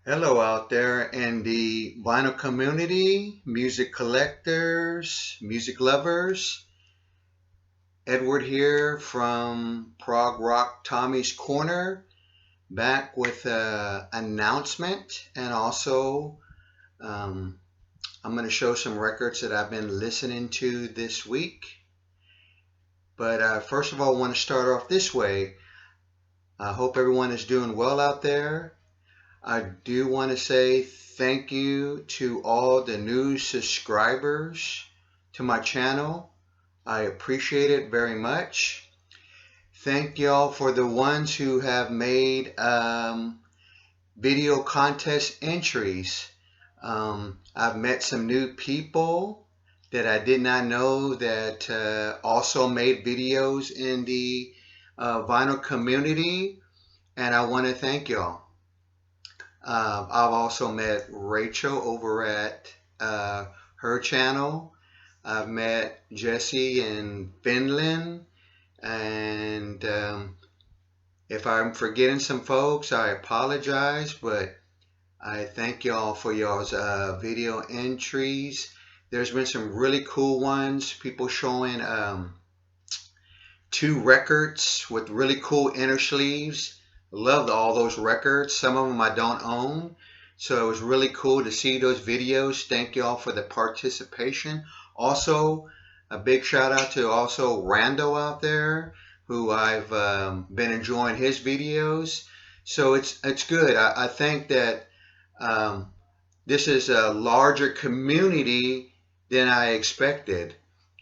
Hello out there in the vinyl community, music collectors, music lovers. Edward here from Prog Rock Tommy's Corner, back with an announcement, and also um, I'm going to show some records that I've been listening to this week. But first of all, I want to start off this way. I hope everyone is doing well out there. I do want to say thank you to all the new subscribers to my channel. I appreciate it very much. Thank y'all for the ones who have made video contest entries. I've met some new people that I did not know that also made videos in the vinyl community, and I want to thank y'all. I've also met Rachel over at her channel. I've met Jesse in Finland. And if I'm forgetting some folks, I apologize, but I thank y'all for y'all's video entries. There's been some really cool ones, people showing two records with really cool inner sleeves. Loved all those records. Some of them I don't own. So it was really cool to see those videos. Thank y'all for the participation. Also, a big shout out to also Rando out there, who I've been enjoying his videos. So it's good. I think that this is a larger community than I expected,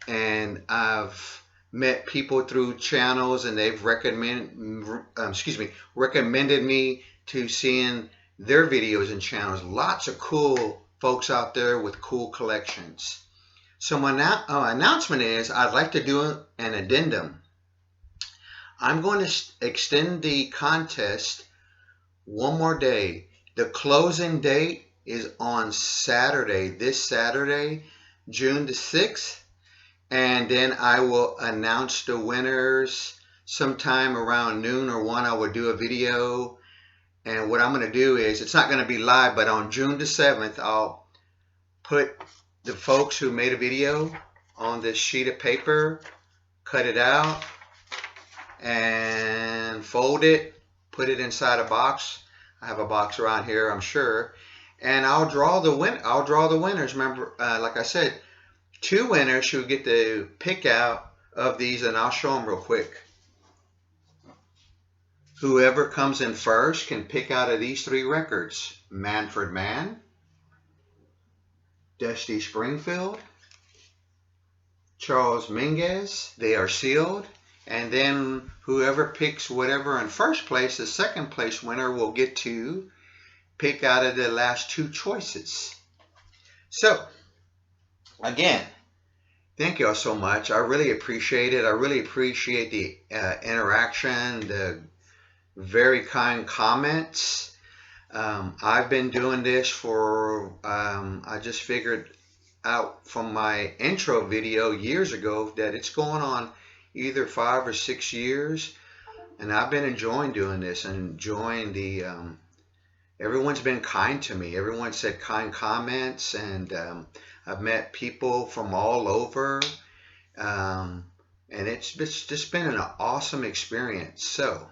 and I've met people through channels, and they've recommended me to seeing their videos and channels. Lots of cool folks out there with cool collections. So my announcement is I'd like to do an addendum. I'm going to extend the contest one more day. The closing date is on Saturday, this Saturday, June the 6th. And then I will announce the winners sometime around noon or 1. I will do a video. And what I'm going to do is, it's not going to be live, but on June the 7th, I'll put the folks who made a video on this sheet of paper, cut it out, and fold it, put it inside a box. I have a box around here, I'm sure. And I'll draw the winners. Remember, like I said, 2 winners who get to pick out of these, and I'll show them real quick. Whoever comes in first can pick out of these 3 records: Manfred Mann, Dusty Springfield, Charles Mingus. They are sealed. And then whoever picks whatever in first place, the second place winner will get to pick out of the last 2 choices. So, again, thank y'all so much. I really appreciate it. I really appreciate the interaction, the very kind comments. I've been doing this for, I just figured out from my intro video years ago that it's going on either 5 or 6 years. And I've been enjoying doing this and enjoying the, everyone's been kind to me. Everyone said kind comments, and I've met people from all over, and it's just been an awesome experience. So,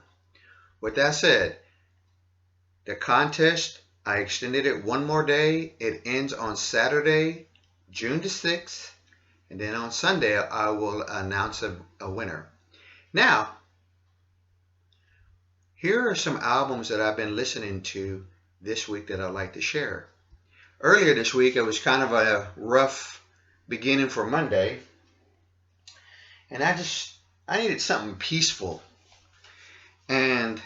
with that said, the contest, I extended it one more day. It ends on Saturday, June the 6th, and then on Sunday, I will announce a winner. Now, here are some albums that I've been listening to this week that I'd like to share. Earlier this week, it was kind of a rough beginning for Monday, and I needed something peaceful. And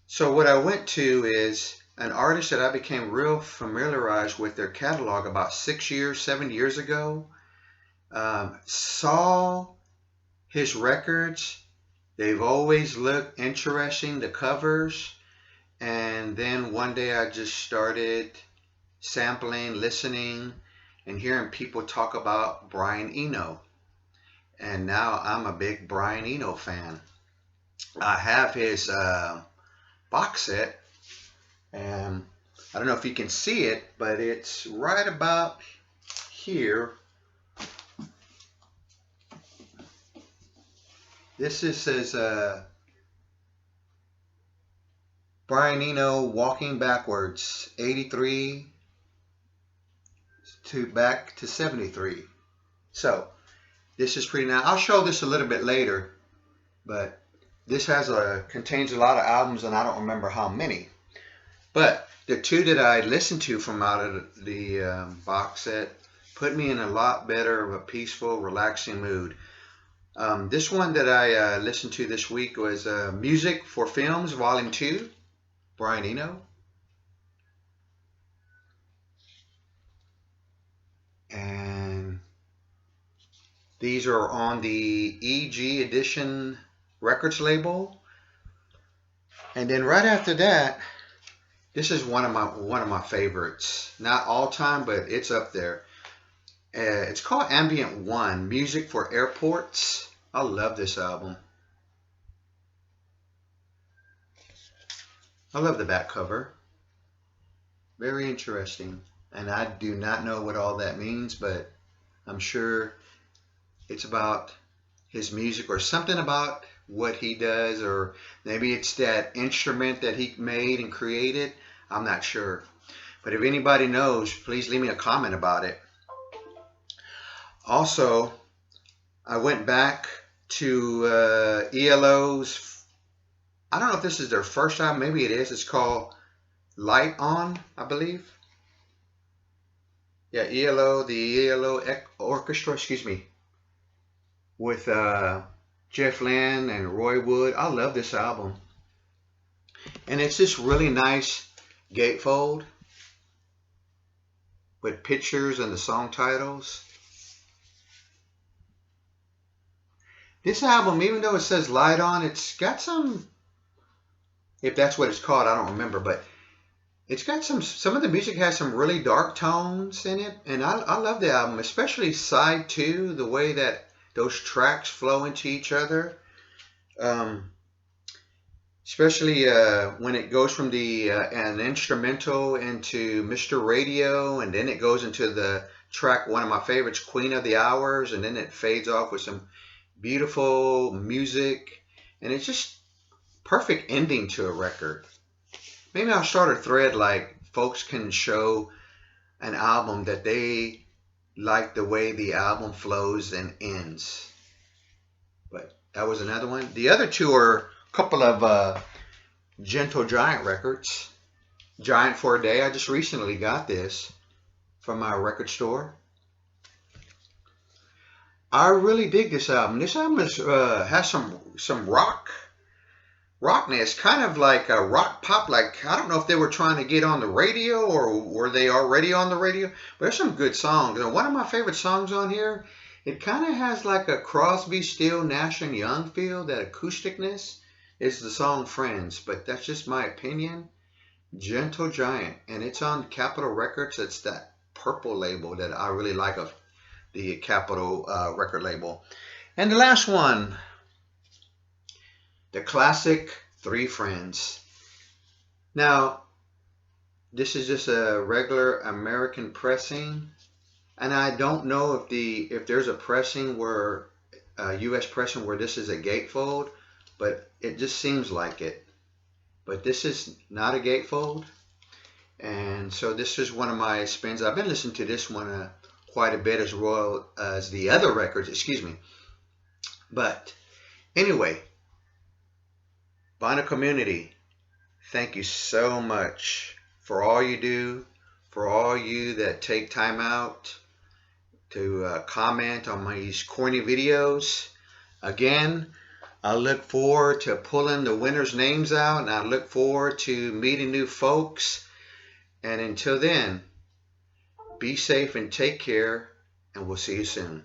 so what I went to is an artist that I became real familiarized with their catalog about 7 years ago. Saw his records. They've always looked interesting, the covers. And then one day I just started sampling, listening, and hearing people talk about Brian Eno. And now I'm a big Brian Eno fan. I have his box set, And I don't know if you can see it, but it's right about here. This says Brian Eno Walking Backwards, 83 to back to 73. So this is pretty nice. I'll show this a little bit later, but this contains a lot of albums, and I don't remember how many. But the two that I listened to from out of the box set put me in a lot better of a peaceful, relaxing mood. This one that I listened to this week was Music for Films, Volume 2, Brian Eno. And these are on the EG Edition Records label. And then right after that, this is one of my favorites. Not all time, but it's up there. It's called Ambient 1, Music for Airports. I love this album. I love the back cover. Very interesting. And I do not know what all that means, but I'm sure it's about his music or something about what he does, or maybe it's that instrument that he made and created. I'm not sure. But if anybody knows, please leave me a comment about it. Also, I went back to ELO's, I don't know if this is their first album, maybe it is. It's called Light On, I believe. Yeah, ELO, the ELO Orchestra, excuse me, with Jeff Lynne and Roy Wood. I love this album. And it's this really nice gatefold with pictures and the song titles. This album, even though it says Light On, it's got some, if that's what it's called, I don't remember, but it's got some of the music has some really dark tones in it, and I love the album, especially side 2, the way that those tracks flow into each other. Especially when it goes from an instrumental into Mr. Radio, and then it goes into the track, one of my favorites, Queen of the Hours, and then it fades off with some beautiful music, and it's just perfect ending to a record. Maybe I'll start a thread like folks can show an album that they like the way the album flows and ends. But that was another one. The other two are a couple of Gentle Giant records. Giant for a Day. I just recently got this from my record store. I really dig this album. This album has some rockness, kind of like a rock pop. Like, I don't know if they were trying to get on the radio or were they already on the radio, but there's some good songs. And one of my favorite songs on here, it kind of has like a Crosby, Still, Nash & Young feel, that acousticness, is the song Friends, but that's just my opinion. Gentle Giant, and it's on Capitol Records. It's that purple label that I really like of the Capitol record label. And the last one, the classic Three Friends. Now, this is just a regular American pressing, and I don't know if there's a pressing where U.S. pressing where this is a gatefold, but it just seems like it. But this is not a gatefold, and so this is one of my spins. I've been listening to this one quite a bit, as well as the other records, excuse me. But anyway, vinyl community, thank you so much for all you do, for all you that take time out to comment on these corny videos. Again, I look forward to pulling the winners' names out, and I look forward to meeting new folks. And until then, be safe and take care, and we'll see you soon.